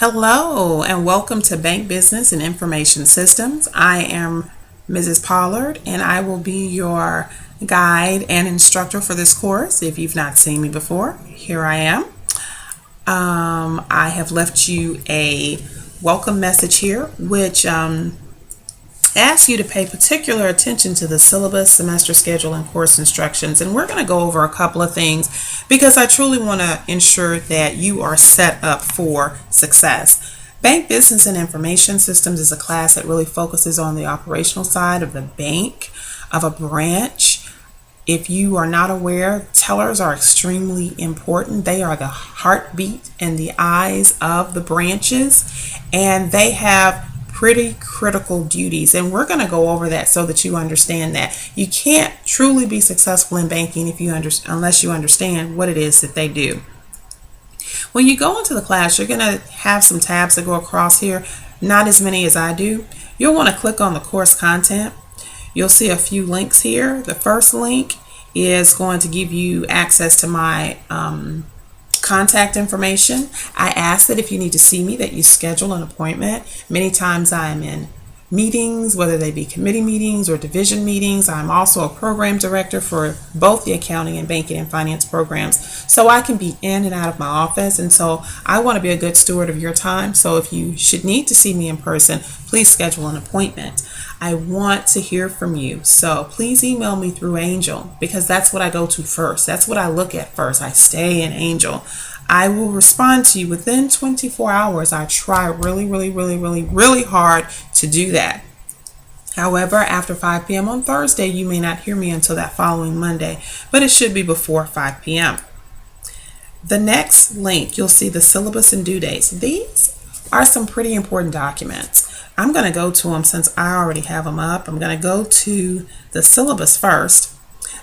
Hello and welcome to Bank Business and Information Systems. I am Mrs. Pollard and I will be your guide and instructor for this course. If you've not seen me before, here I am. I have left you a welcome message here which asks you to pay particular attention to the syllabus, semester schedule, and course instructions. And we're going to go over a couple of things because I truly want to ensure that you are set up for success. Bank Business and Information Systems is a class that really focuses on the operational side of the bank, of a branch. If you are not aware, tellers are extremely important. They are the heartbeat and the eyes of the branches, and they have pretty critical duties, and we're going to go over that so that you understand that you can't truly be successful in banking if you unless you understand what it is that they do. When you go into the class, you're going to have some tabs that go across here, not as many as I do. You'll want to click on the course content. You'll see a few links here. The first link is going to give you access to my contact information. I ask that if you need to see me that you schedule an appointment. Many times I'm in meetings, whether they be committee meetings or division meetings. I'm also a program director for both the accounting and banking and finance programs. So I can be in and out of my office, and so I want to be a good steward of your time. So if you should need to see me in person, please schedule an appointment. I want to hear from you. So please email me through Angel because that's what I go to first. That's what I look at first. I stay in Angel. I will respond to you within 24 hours. I try really hard to do that. However, after 5 p.m. on Thursday, you may not hear me until that following Monday, but it should be before 5 p.m. The next link, you'll see the syllabus and due dates. These are some pretty important documents. I'm going to go to them since I already have them up. I'm going to go to the syllabus first.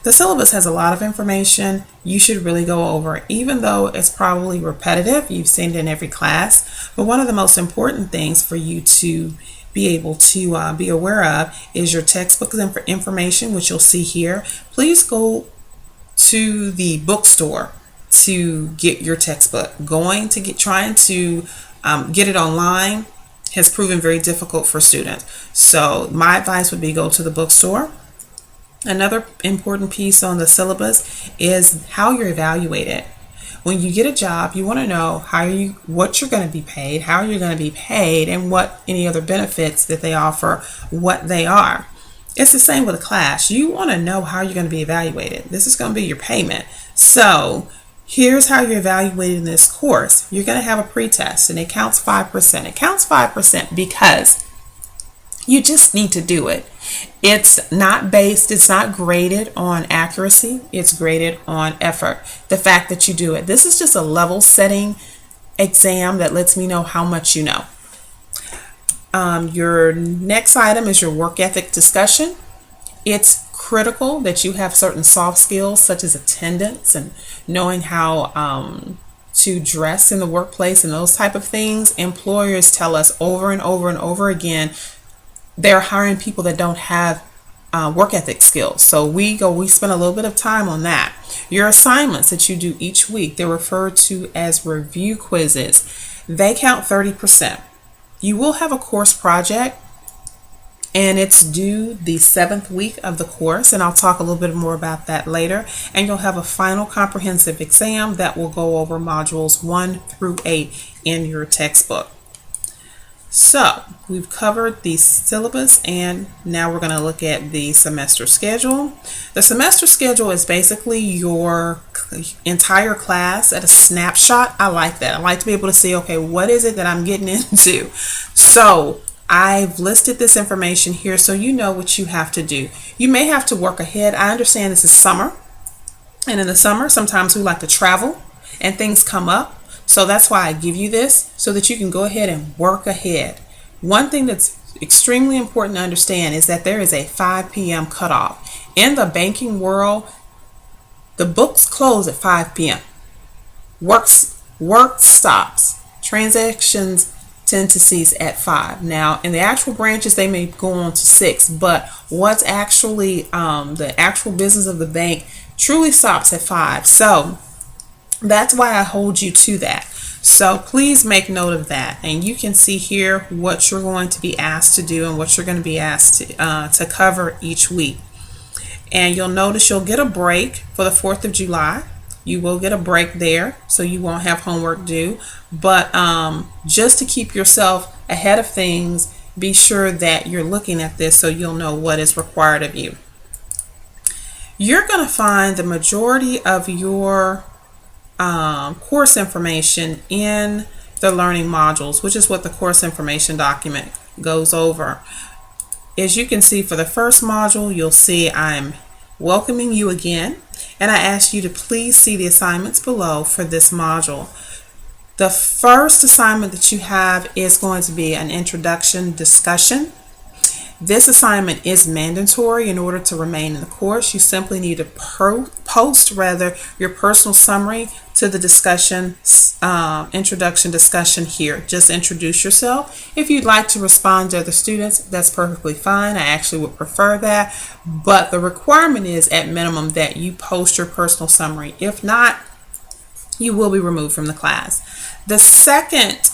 The syllabus has a lot of information you should really go over, even though it's probably repetitive. You've seen it in every class. But one of the most important things for you to be able to be aware of is your textbook information, which you'll see here. Please go to the bookstore to get your textbook. Trying to get it online has proven very difficult for students. So my advice would be go to the bookstore. Another important piece on the syllabus is how you're evaluated. When you get a job, you want to know what you're going to be paid, how you're going to be paid, and what any other benefits that they offer, what they are. It's the same with a class. You want to know how you're going to be evaluated. This is going to be your payment. So here's how you're evaluated in this course. You're going to have a pretest, and it counts 5%. It counts 5% because you just need to do it. It's not graded on accuracy. It's graded on effort. The fact that you do it. This is just a level setting exam that lets me know how much you know. Your next item is your work ethic discussion. It's critical that you have certain soft skills such as attendance and knowing how to dress in the workplace and those type of things. Employers tell us over and over again they're hiring people that don't have work ethic skills. So we spend a little bit of time on that. Your assignments that you do each week, they're referred to as review quizzes. They count 30%. You will have a course project, and it's due the 7th week of the course, and I'll talk a little bit more about that later. And you'll have a final comprehensive exam that will go over modules 1 through 8 in your textbook. So we've covered the syllabus, and now we're going to look at the semester schedule. The semester schedule is basically your entire class at a snapshot. I like that. I like to be able to see, okay, what is it that I'm getting into? So I've listed this information here so you know what you have to do. You may have to work ahead. I understand this is summer, and in the summer sometimes we like to travel and things come up. So that's why I give you this so that you can go ahead and work ahead. One thing that's extremely important to understand is that there is a 5 p.m. cutoff. In the banking world, the books close at 5 p.m. Work stops. Transactions tend to cease at 5. Now, in the actual branches, they may go on to 6, but what's actually the actual business of the bank truly stops at 5. So That's why I hold you to that. So please make note of that. And you can see here what you're going to be asked to do and what you're going to be asked to cover each week. And you'll notice you'll get a break for the 4th of July. You will get a break there, so you won't have homework due. But just to keep yourself ahead of things, be sure that you're looking at this so you'll know what is required of you. You're going to find the majority of your course information in the learning modules, which is what the course information document goes over. As you can see, for the first module, you'll see I'm welcoming you again, and I ask you to please see the assignments below for this module. The first assignment that you have is going to be an introduction discussion. This assignment is mandatory in order to remain in the course. You simply need to post your personal summary to the discussion, introduction discussion here. Just introduce yourself. If you'd like to respond to other students, that's perfectly fine. I actually would prefer that. But the requirement is at minimum that you post your personal summary. If not, you will be removed from the class. The second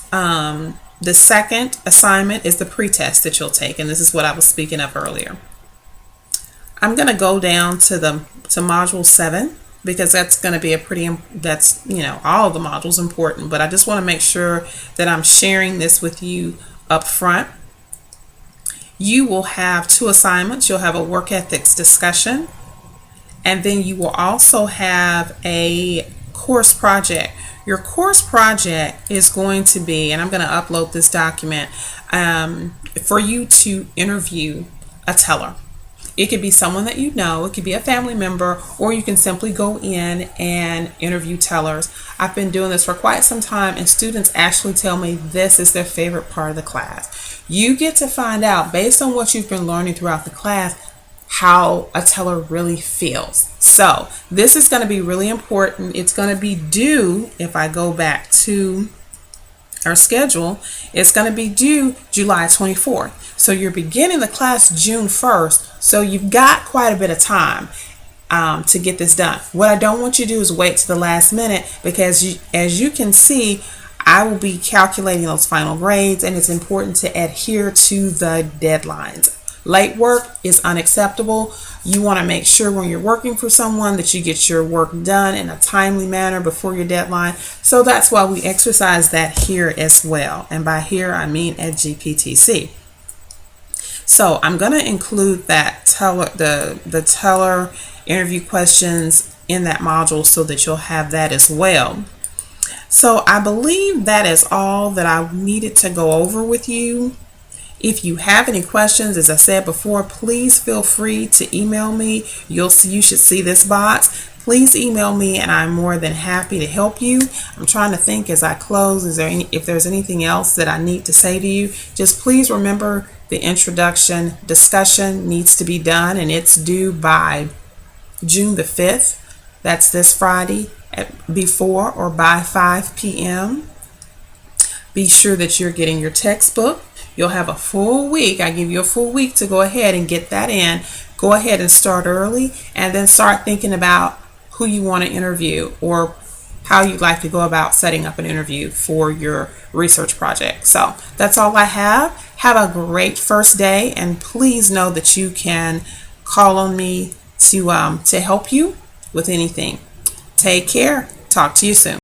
assignment is the pretest that you'll take, and this is what I was speaking of earlier. I'm going to go down to module 7 because that's going to be all of the modules important, but I just want to make sure that I'm sharing this with you up front. You will have 2 assignments. You'll have a work ethics discussion, and then you will also have a course project. Your course project is going to be, and I'm going to upload this document, for you to interview a teller. It could be someone that you know, it could be a family member, or you can simply go in and interview tellers. I've been doing this for quite some time, and students actually tell me this is their favorite part of the class. You get to find out, based on what you've been learning throughout the class, how a teller really feels. So this is going to be really important. It's going to be due, if I go back to our schedule, it's going to be due July 24th. So you're beginning the class June 1st. So you've got quite a bit of time to get this done. What I don't want you to do is wait to the last minute, because as you can see, I will be calculating those final grades, and it's important to adhere to the deadlines. Late work is unacceptable. You want to make sure when you're working for someone that you get your work done in a timely manner before your deadline. So that's why we exercise that here as well. And by here, I mean at GPTC. So I'm going to include that the teller interview questions in that module so that you'll have that as well. So I believe that is all that I needed to go over with you. If you have any questions, as I said before, please feel free to email me. You should see this box. Please email me, and I'm more than happy to help you. I'm trying to think as I close, if there's anything else that I need to say to you. Just please remember the introduction discussion needs to be done, and it's due by June the 5th. That's this Friday before or by 5 p.m. Be sure that you're getting your textbook. You'll have a full week. I give you a full week to go ahead and get that in. Go ahead and start early, and then start thinking about who you want to interview or how you'd like to go about setting up an interview for your research project. So that's all I have. Have a great first day, and please know that you can call on me to help you with anything. Take care. Talk to you soon.